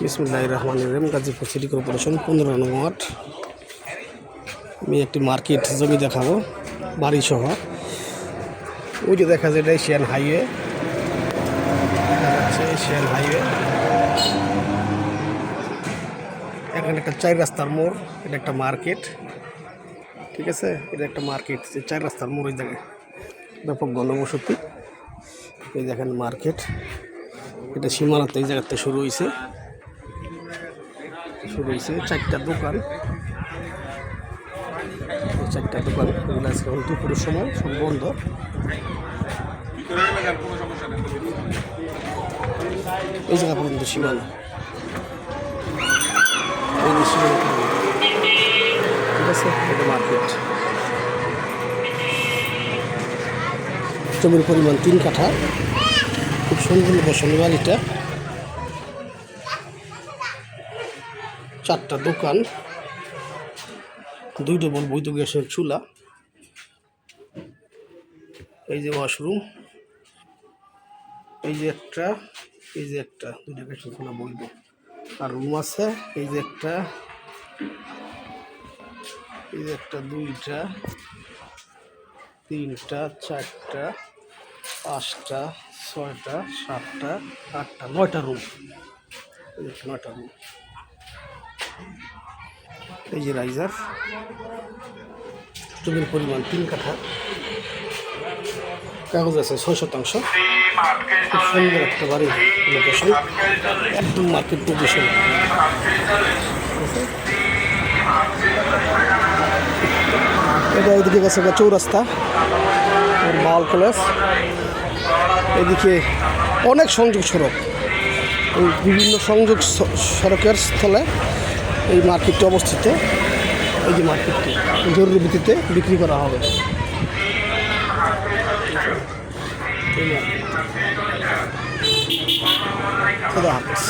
বিসমিল্লাহির রহমানির রহিম। Gazipur city corporation 15 নং ওয়ার্ড। আমি একটি মার্কেট জমি দেখাবো বাড়ি সহ। ওই যে দেখা যায় এটা এশিয়ান হাইওয়ে, দেখা যাচ্ছে এশিয়ান হাইওয়ে। এখানে একটা 4 রাস্তার মোড়, এটা একটা মার্কেট, ঠিক আছে। এটা একটা মার্কেট, যে 4 রাস্তার মোড়, ওই জায়গায় ব্যাপক ঘনবসতি। এই দেখেন মার্কেট, এটা সীমানাতে এই জায়গাতে শুরু হয়েছে 4টা দোকান। 4টা দোকান, এগুলো আজকে এখন দুপুরের সময় সব বন্ধ। এই জায়গা পর্যন্ত সীমানা, এই যে সীমানা, ঠিক আছে। এটা মার্কেট। জমির পরিমাণ 3 কাঠা, খুব সুন্দর বসন বাড়িটা। 4টা দোকান, 2 ডবল বৈধ গ্যাসের চুলা, এই যে ওয়াশরুম, এই যে একটা, এই যে একটা, 2টা গ্যাসের চুলা বৈধ। আর রুম আছে, এই যে একটা, এই যে একটা, 2টা, 3টা, 4টা, 5টা, 6টা, 7টা, 8টা, 9টা রুম। এই যে 9টা রুম। এই যে রাইজার। জমির পরিমাণ 3 কাঠা, কাগজ আছে 6%। খুব সুন্দর একটা বাড়ি লোকেশন, একদম মার্কেট পজিশন। এটা এদিকে গেছে চৌরাস্তা, মাল কলেজ, এদিকে অনেক সংযোগ সড়ক, এই বিভিন্ন সংযোগ সড়কের স্থলে এই মার্কেটটি অবস্থিত। এই যে মার্কেটটি জরুরি ভিত্তিতে বিক্রি করা হবে। খুদা হাফেজ।